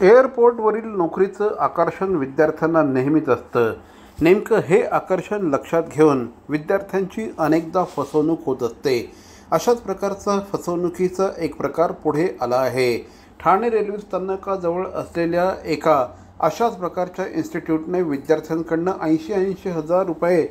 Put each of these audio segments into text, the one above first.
एअरपोर्टवरील नोकरीचं आकर्षण विद्यार्थ्यांना नेहमीच असतं. नेमकं हे आकर्षण लक्षात घेऊन विद्यार्थ्यांची अनेकदा फसवणूक होत असते. अशाच प्रकारचा फसवणुकीचा एक प्रकार पुढे आला आहे. ठाणे रेल्वे स्थानकाजवळ असलेल्या एका अशाच प्रकारच्या इन्स्टिट्यूटने विद्यार्थ्यांकडून 80 हजार रुपये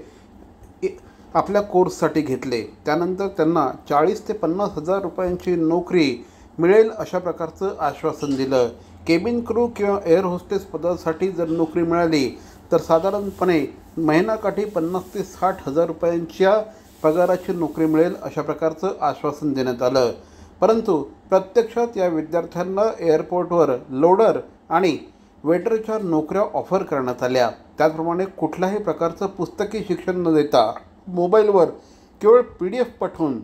आपल्या कोर्ससाठी घेतले. त्यानंतर त्यांना 40 ते 50 हजार रुपयांची नोकरी मिळेल अशा प्रकारचं आश्वासन दिलं. केबिन क्रू किंवा एअर होस्टेस पदासाठी जर नोकरी मिळाली तर साधारणपणे महिनाकाठी 50 ते 60 हजार रुपयांच्या पगाराची नोकरी मिळेल अशा प्रकारचं आश्वासन देण्यात आलं. परंतु प्रत्यक्षात या विद्यार्थ्यांना एअरपोर्टवर लोडर आणि वेटरच्या नोकऱ्या ऑफर करण्यात आल्या. त्याचप्रमाणे कुठल्याही प्रकारचं पुस्तकी शिक्षण न देता मोबाईलवर केवळ PDF पाठवून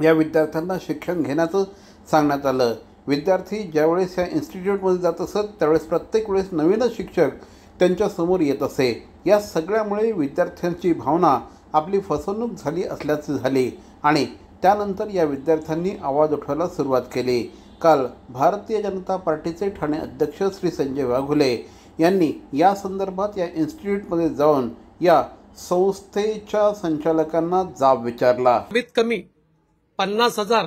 या विद्यार्थ्यांना शिक्षण घेण्याचं सांगण्यात आलं. विद्यार्थी ज्यावेळेस या इन्स्टिट्यूटमध्ये जात असत त्यावेळेस प्रत्येक वेळेस नवीनच शिक्षक त्यांच्यासमोर येत असे. या सगळ्यामुळे विद्यार्थ्यांची भावना आपली फसवणूक झाली असल्याचे झाली आणि त्यानंतर या विद्यार्थ्यांनी आवाज उठवायला सुरुवात केली. काल भारतीय जनता पार्टीचे ठाणे अध्यक्ष श्री संजय वाघुले यांनी या संदर्भात या इन्स्टिट्यूटमध्ये जाऊन या संस्थेच्या संचालकांना जाब विचारला. कमीत कमी 50,000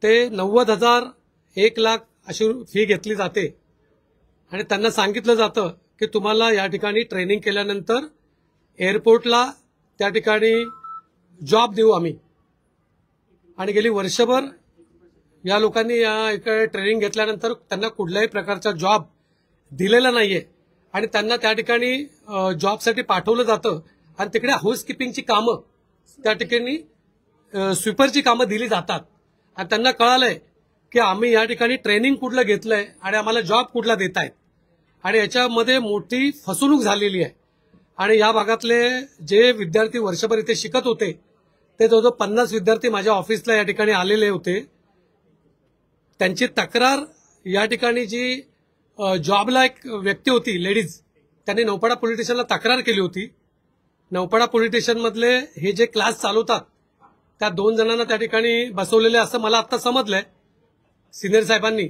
ते 90,000 1 लाख अशी फी घेतली जाते आणि त्यांना सांगितलं जातं की तुम्हाला या ठिकाणी ट्रेनिंग केल्यानंतर एअरपोर्टला त्या ठिकाणी जॉब देऊ आम्ही. आणि गेली वर्षभर या लोकांनी या ट्रेनिंग घेतल्यानंतर त्यांना कुठल्याही प्रकारचा जॉब दिलेला नाहीये आणि त्यांना त्या ठिकाणी जॉबसाठी पाठवलं जातं आणि तिकडे हाऊसकीपिंगची कामं त्या ठिकाणी स्वीपरची कामं दिली जातात आणि त्यांना कळालंय की आम्ही या ठिकाणी ट्रेनिंग कुठलं घेतलंय आणि आम्हाला जॉब कुठला देत आहेत आणि याच्यामध्ये मोठी फसवणूक झालेली आहे. आणि या भागातले जे विद्यार्थी वर्षभर इथे शिकत होते ते जवळजवळ 50 विद्यार्थी माझ्या ऑफिसला या ठिकाणी आलेले होते. त्यांची तक्रार या ठिकाणी जी जॉबला एक व्यक्ती होती लेडीज त्यांनी नौपाडा पोलीस स्टेशनला तक्रार केली होती. नौपाडा पोलीस स्टेशनमधले हे जे क्लास चालवतात त्या 2 जणांना त्या ठिकाणी बसवलेले असं मला आता समजलंय सिनियर साहेबांनी.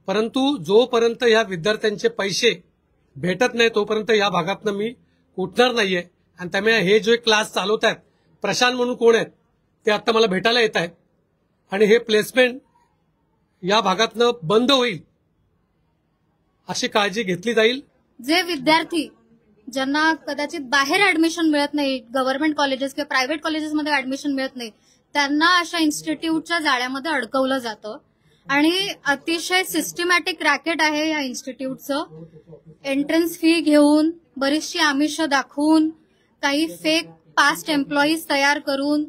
परंतु जोपर्यंत या विद्यार्थ्यांचे पैसे भेटत नाही तोपर्यंत या भागातनं मी उठणार नाहीये. आणि त्यामुळे हे जे क्लास चालवत आहेत प्रशांत म्हणून कोण आहेत ते आता मला भेटायला येत आहेत आणि हे प्लेसमेंट या भागातनं बंद होईल अशी काळजी घेतली जाईल. जे विद्यार्थी ज्यांना कदाचित बाहेर ऍडमिशन मिळत नाही, गव्हर्नमेंट कॉलेजेस किंवा प्रायव्हेट कॉलेजेसमध्ये ऍडमिशन मिळत नाही, त्यांना अशा इन्स्टिट्यूटच्या जाळ्यामध्ये अडकवलं जातं आणि अतिशय सिस्टमॅटिक रॅकेट आहे या इन्स्टिट्यूटचं. एंट्रन्स फी घेऊन, बरीचशी आमिष दाखवून, काही फेक पास्ट एम्प्लॉईज तयार करून,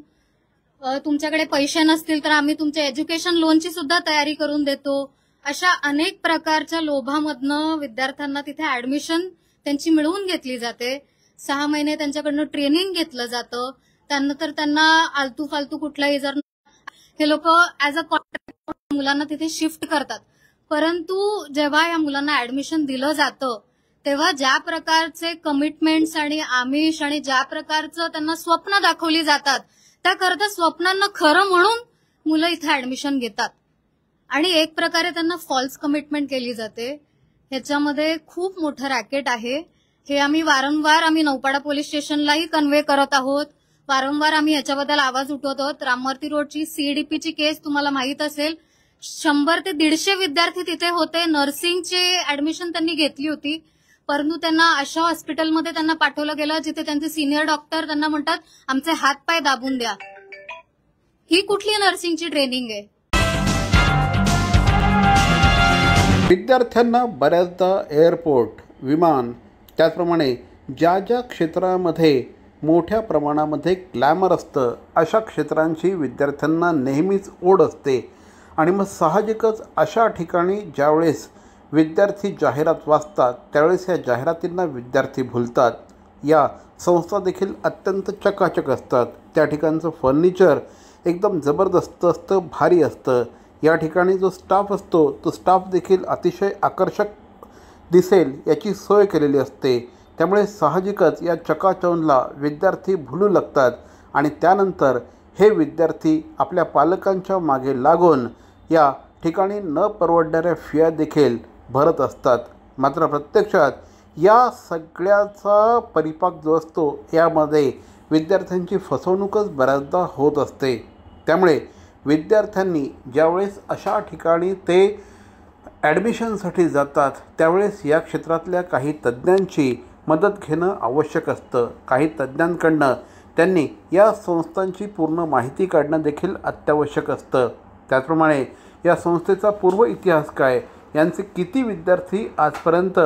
तुमच्याकडे पैसे नसतील तर आम्ही तुमच्या एज्युकेशन लोनची सुद्धा तयारी करून देतो, अशा अनेक प्रकारच्या लोभामधनं विद्यार्थ्यांना तिथे ऍडमिशन त्यांची मिळवून घेतली जाते. 6 महिने त्यांच्याकडनं ट्रेनिंग घेतलं जातं. त्यानंतर त्यांना आलतू फालतू कुठलाही जर हे लोक ऍज अ कॉन्ट्रॅक्ट मुलांना तिथे शिफ्ट करतात. परंतु जेव्हा या मुलांना ऍडमिशन दिलं जातं तेव्हा ज्या प्रकारचे कमिटमेंट्स आणि आमिष आणि ज्या प्रकारचं त्यांना स्वप्न दाखवली जातात त्याकरता स्वप्नांना खरं म्हणून मुलं इथे ऍडमिशन घेतात आणि एक प्रकारे त्यांना फॉल्स कमिटमेंट केली जाते. ह्याच्यामध्ये खूप मोठं रॅकेट आहे. हे आम्ही वारंवार नौपाडा पोलीस स्टेशनलाही कन्व्हे करत आहोत. वारंवार आम्ही याच्याबद्दल आवाज उठवत आहोत. राममूर्ती रोडची CDPची केस तुम्हाला माहित असेल. 100 ते 150 विद्यार्थी तिथे होते. नर्सिंगचे ऍडमिशन त्यांनी घेतली होती परंतु त्यांना अशा हॉस्पिटलमध्ये त्यांना पाठवलं गेलं जिथे त्यांचे सिनियर डॉक्टर त्यांना म्हणतात आमचे हातपाय दाबून द्या. ही कुठली नर्सिंगची ट्रेनिंग आहे? विद्यार्थ्यांना बऱ्याचदा एअरपोर्ट, विमान, त्याचप्रमाणे ज्या ज्या क्षेत्रामध्ये मोठ्या प्रमाणामध्ये ग्लॅमर असतं अशा क्षेत्रांची विद्यार्थ्यांना नेहमीच ओढ असते. आणि मग साहजिकच अशा ठिकाणी ज्यावेळेस विद्यार्थी जाहिरात वाचतात त्यावेळेस या जाहिरातींना विद्यार्थी भुलतात. या संस्था देखील अत्यंत चकाचक असतात. त्या ठिकाणचं फर्निचर एकदम जबरदस्त असतं, भारी असतं. या ठिकाणी जो स्टाफ असतो तो स्टाफ देखील अतिशय आकर्षक दिसेल याची सोय केलेली असते. त्यामुळे साहजिकच या चकाचौंधला विद्यार्थी भुलू लागतात आणि त्यानंतर हे विद्यार्थी आपल्या पालकांच्या मागे लागून या ठिकाणी न परवडणाऱ्या फिया देखील भरत असतात. मात्र प्रत्यक्षात या सगळ्याचा परिपाक जो असतो यामध्ये विद्यार्थ्यांची फसवणूकच बऱ्याचदा होत असते. त्यामुळे विद्यार्थ्यांनी ज्यावेळेस अशा ठिकाणी ते ॲडमिशनसाठी जातात त्यावेळेस या क्षेत्रातल्या काही तज्ज्ञांची मदत घेणं आवश्यक असतं. काही तज्ज्ञांकडनं त्यांनी या संस्थांची पूर्ण माहिती काढणं देखील अत्यावश्यक असतं. त्याचप्रमाणे या संस्थेचा पूर्व इतिहास काय, यांचे किती विद्यार्थी आजपर्यंत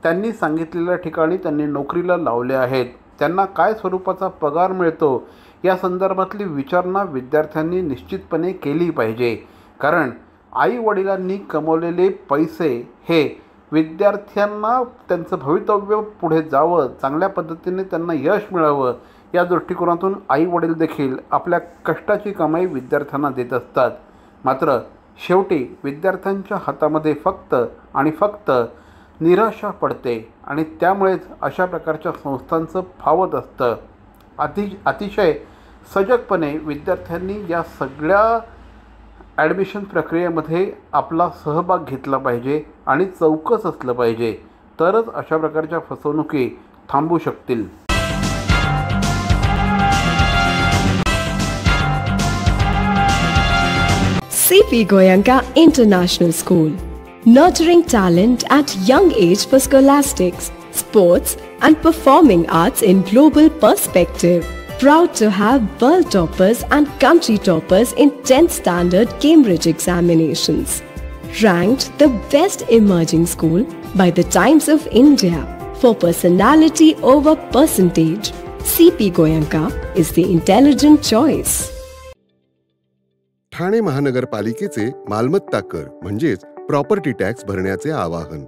त्यांनी सांगितलेल्या ठिकाणी त्यांनी नोकरीला लावले आहेत, त्यांना काय स्वरूपाचा पगार मिळतो, या संदर्भातली विचारणा विद्यार्थ्यांनी निश्चितपणे केली पाहिजे. कारण आई-वडिलांनी कमवलेले पैसे हे विद्यार्थ्यांना त्यांचं भवितव्य पुढे जावं, चांगल्या पद्धतीने त्यांना यश मिळावं या दृष्टिकोनातून आई-वडील देखील आपल्या कष्टाची कमाई विद्यार्थ्यांना देत असतात. मात्र शेवटी विद्यार्थ्यांच्या हातामध्ये फक्त आणि फक्त निराशा पडते आणि त्यामुळेच अशा प्रकारच्या संस्थांचं फावत असतं. अतिशय सजगपणे विद्यार्थ्यांनी या सगळ्या ॲडमिशन प्रक्रियेमध्ये आपला सहभाग घेतला पाहिजे आणि चौकस असलं पाहिजे. तरच अशा प्रकारच्या फसवणुकी थांबू शकतील. CP Goenka International School, nurturing talent at young age for scholastics, sports and performing arts in global perspective. Proud to have world toppers and country toppers in 10th standard Cambridge examinations. Ranked the best emerging school by the Times of India for personality over percentage. CP Goenka is the intelligent choice. Thane महानगरपालिकेचे मालमत्ता कर म्हणजेच property tax भरण्याचे आवाहन.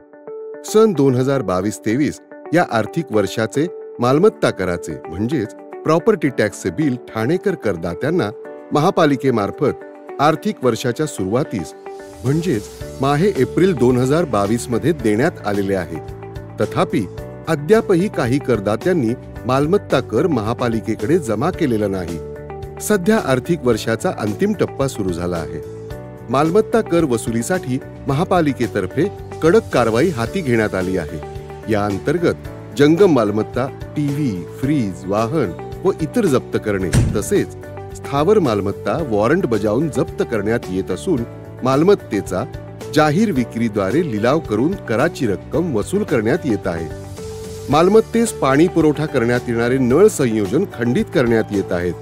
सन 2022-23 या आर्थिक वर्षाचे मालमत्ता कराचे म्हणजेच प्रॉपर्टी टॅक्सचे बिल ठाणेकर करदात्यांना महापालिकेमार्फत आर्थिक वर्षाच्या सुरुवातीस म्हणजेच माहे एप्रिल 2022 मध्ये देण्यात आलेले आहे. तथापि अद्यापही काही करदात्यांनी मालमत्ता कर महापालिकेकडे जमा केलेला नाही. सध्या आर्थिक वर्षाचा अंतिम टप्पा सुरू झाला आहे. मालमत्ता कर वसुलीसाठी महापालिकेतर्फे कडक कारवाई हाती घेण्यात आली आहे. या अंतर्गत जंगम मालमत्ता, टीव्ही, फ्रीज, वाहन व इतर जप्त करणे तसेच स्थावर मालमत्ता वॉरंट बजावून जप्त करण्यात येत असून मालमत्तेचा जाहीर विक्रीद्वारे लिलाव करून कराची रक्कम वसूल करण्यात येत आहे. मालमत्तेस पाणी पुरवठा करण्यात येणारे नळ संयोजन खंडित करण्यात येत आहेत.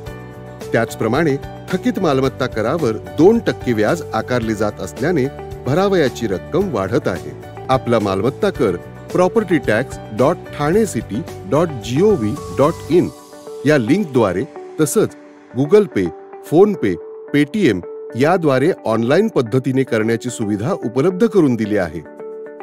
त्याचप्रमाणे थकीत मालमत्ता करावर 2% व्याज आकारले जात असल्याने भरावयाची रक्कम वाढत आहे. आपला मालमत्ता कर propertytax.thanecity.gov.in या लिंकद्वारे तसंच गुगल पे, फोन पे, पेटीएम याद्वारे ऑनलाईन पद्धतीने करण्याची सुविधा उपलब्ध करून दिली आहे.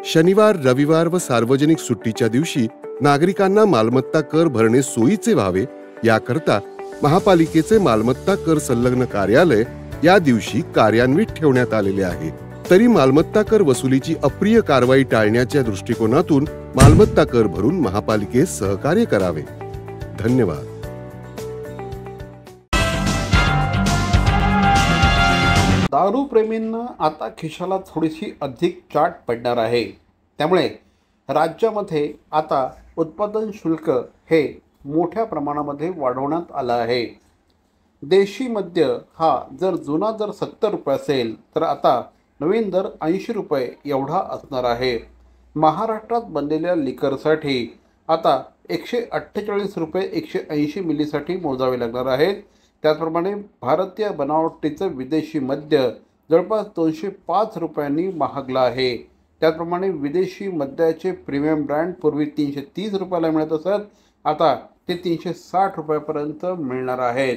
शनिवार, रविवार व सार्वजनिक सुट्टीच्या दिवशी नागरिकांना मालमत्ता कर भरणे सोयीचे व्हावे याकरता महापालिकेचे मालमत्ता कर संलग्न कार्यालय या दिवशी कार्यान्वित ठेवण्यात आलेले आहे. तरी मालमत्ता कर वसुलीची अप्रिय कारवाई टाळण्याच्या दृष्टिकोनातून मालमत्ता कर भरून महापालिकेस सहकार्य करावे. धन्यवाद. दारू प्रेमींना आता खिशाला थोडीशी अधिक चाट पडणार आहे. त्यामुळे राज्यामध्ये आता उत्पादन शुल्क हे मोठ्या प्रमाणामध्ये वाढवण्यात आला आहे. देशी मद्य हा जर जुना दर 70 रुपये असेल तर आता नवीन दर 80 रुपये एवढा असणार आहे. महाराष्ट्रात बनलेल्या लिकरसाठी आता 148 रुपये 180 मिलीसाठी मोजावे लागणार आहेत. त्याचप्रमाणे भारतीय बनावटीचं विदेशी मद्य जवळपास 205 रुपयांनी महागला आहे. त्याचप्रमाणे विदेशी मद्याचे प्रीमियम ब्रँड पूर्वी 330 रुपयाला मिळत असत, आता ते 360 रुपयापर्यंत मिळणार आहेत.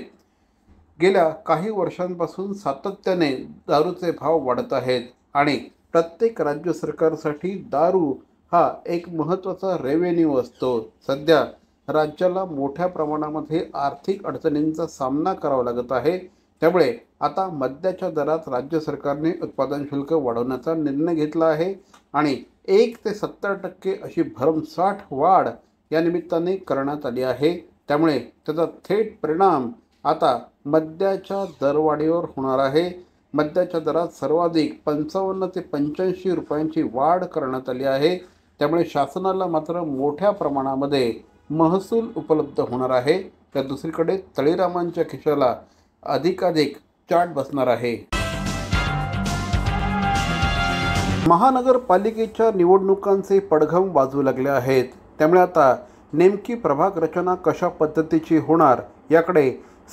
गेल्या काही वर्षांपासून सातत्याने दारूचे भाव वाढत आहेत आणि प्रत्येक राज्य सरकारसाठी दारू हा एक महत्त्वाचा रेव्हेन्यू असतो. सध्या राज्याला मोठ्या प्रमाणामध्ये आर्थिक अडचणींचा सामना करावा लागत आहे. त्यामुळे आता मद्याच्या दरात राज्य सरकारने उत्पादन शुल्क वाढवण्याचा निर्णय घेतला आहे आणि 1 ते 70% अशी भरमसाठ वाढ या निमित्ताने करण्यात आली आहे. त्यामुळे त्याचा थेट परिणाम आता मद्याच्या दरवाढीवर होणार आहे. मद्याच्या दरात सर्वाधिक 55 ते 85 रुपयांची वाढ करण्यात आली आहे। त्यामुळे शासनाला मात्र मोठ्या प्रमाणामध्ये महसूल उपलब्ध होणार आहे। तर दुसरीकडे तळीरामांच्या खिशाला अधिकाधिक चाट बसणार आहे। महानगरपालिकेच्या निवडणुकांचे पडघम वाजू लागले आहेत। त्यामुळे आता नेमकी प्रभाग रचना कशा पद्धतीची होणार याकडे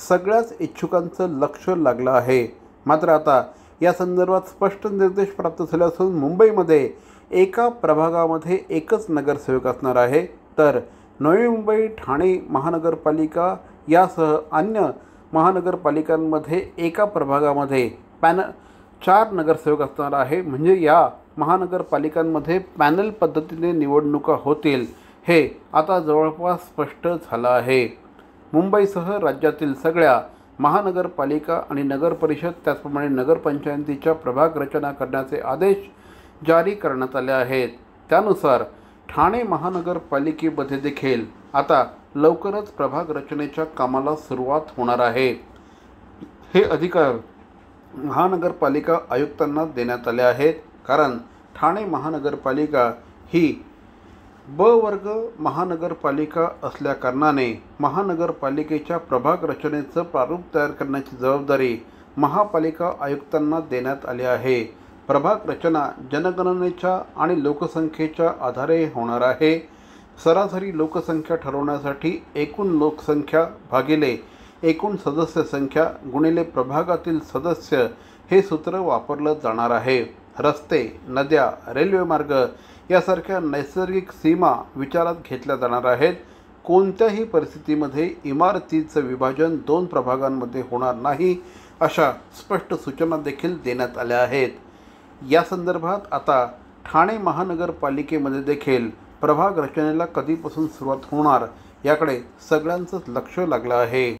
सगळ्याच इच्छुकांचं लक्ष लागलं आहे। मात्र आता या संदर्भात स्पष्ट निर्देश प्राप्त झाले असून मुंबईमध्ये एका प्रभागामध्ये एकच नगरसेवक असणार आहे, तर नवी मुंबई, ठाणे महानगरपालिका यासह अन्य महानगरपालिकांमध्ये एका प्रभागामध्ये 4 नगरसेवक असणार आहे। म्हणजे या महानगरपालिकांमध्ये पॅनल पद्धतीने निवडणुका होतील हे आता जवळपास स्पष्ट झालं आहे। मुंबईसह राज्यातील सगळ्या महानगरपालिका आणि नगरपरिषद त्याचप्रमाणे नगरपंचायतीच्या प्रभाग रचना करण्याचे आदेश जारी करण्यात आले आहेत। त्यानुसार ठाणे महानगरपालिकेमध्ये देखील आता लवकरच प्रभाग रचनेच्या कामाला सुरुवात होणार आहे। हे अधिकार महानगरपालिका आयुक्तांना देण्यात आले आहेत, कारण ठाणे महानगरपालिका ही ब वर्ग महानगरपालिका असल्याकारणाने महानगरपालिकेच्या प्रभाग रचनेचं प्रारूप तयार करण्याची जबाबदारी महापालिका आयुक्तांना देण्यात आली आहे। प्रभाग रचना जनगणनेच्या आणि लोकसंख्येच्या आधारे होणार आहे। सरासरी लोकसंख्या ठरवण्यासाठी एकूण लोकसंख्या भागिले एकूण सदस्य संख्या गुणिले प्रभागातील सदस्य हे सूत्र वापरलं जाणार आहे। रस्ते, नद्या, रेल्वे मार्ग यासारख्या नैसर्गिक सीमा विचारात घेतल्या जाणार आहेत। कोणत्याही परिस्थितीमध्ये इमारतीचं विभाजन 2 प्रभागांमध्ये होणार नाही, अशा स्पष्ट सूचना देखील देण्यात आल्या आहेत। या संदर्भात आता ठाणे महानगरपालिकेमध्ये देखील प्रभाग रचनेला कधीपासून सुरुवात होणार याकडे सगळ्यांचंच लक्ष लागलं आहे।